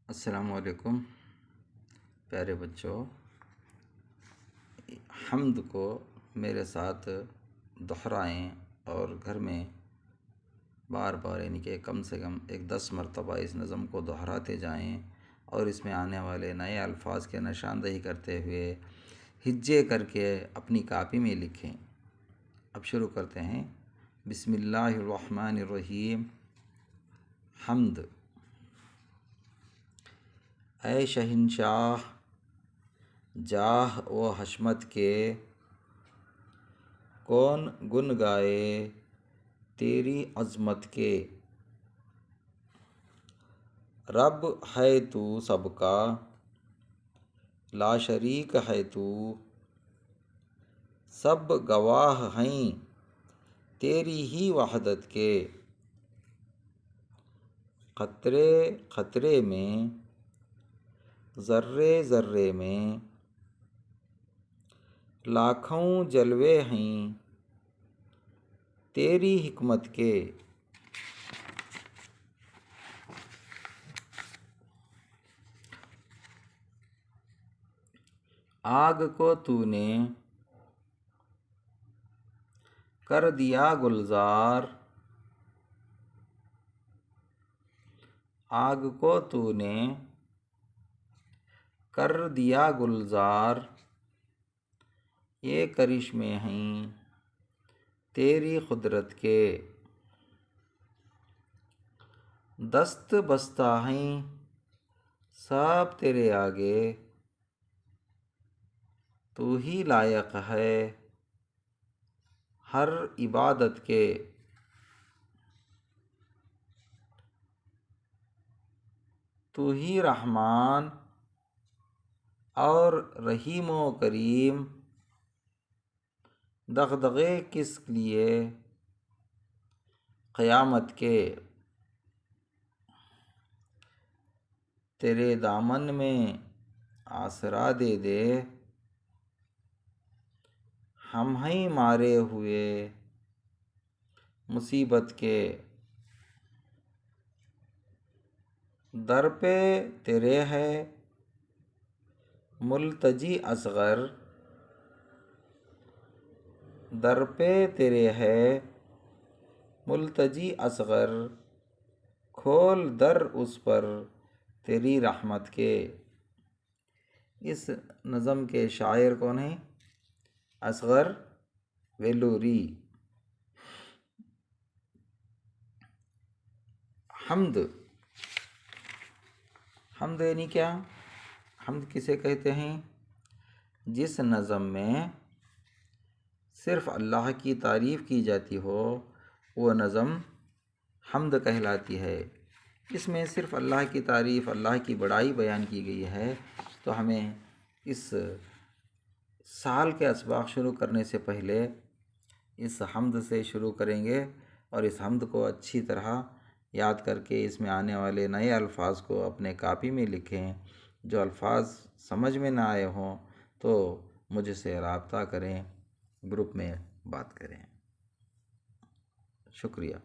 अस्सलामुअलैकुम प्यारे बच्चों, हम्द को मेरे साथ दोहराएं और घर में बार बार यानी कि कम से कम 10 मरतबा इस नज़म को दोहराते जाएं और इसमें आने वाले नए अल्फाज के निशानदही करते हुए हिज्जे करके अपनी कापी में लिखें। अब शुरू करते हैं। बिस्मिल्लाहिर्रहमानिर्रहीम। हम्द। ऐ शहंशाह, जाह व हशमत के, कौन गुन गाए तेरी अज़मत के। रब है तू सबका, ला शरीक है तू, सब गवाह हैं तेरी ही वहदत के। क़तरे क़तरे में, ज़र्रे ज़र्रे में, लाखों जलवे हैं तेरी हिकमत के। आग को तूने कर दिया गुलजार, आग को तूने कर दिया गुलजार, ये करिश्मे हैं तेरी कुदरत के। दस्त बस्ता हैं सब तेरे आगे, तू ही लायक है हर इबादत के। तू ही रहमान और रहीम व करीम, दगदगे किस लिए क़यामत के। तेरे दामन में आसरा दे दे, हम हैं मारे हुए मुसीबत के। दर पे तेरे है मुल्तजी असगर, दर पे तेरे है मुल्तजी असगर, खोल दर उस पर तेरी रहमत के। इस नज़म के शायर कौन हैं? असगर वेलूरी। हम्द। हम्द यानी क्या? हम्द किसे कहते हैं? जिस नज़म में सिर्फ़ अल्लाह की तारीफ़ की जाती हो वो नज़म हम्द कहलाती है। इसमें सिर्फ़ अल्लाह की तारीफ़, अल्लाह की बड़ाई बयान की गई है। तो हमें इस साल के असबाक़ शुरू करने से पहले इस हम्द से शुरू करेंगे और इस हम्द को अच्छी तरह याद करके इसमें आने वाले नए अल्फाज को अपने कापी में लिखें। जो अल्फाज समझ में ना आए हों तो मुझसे रब्ता करें, ग्रुप में बात करें। शुक्रिया।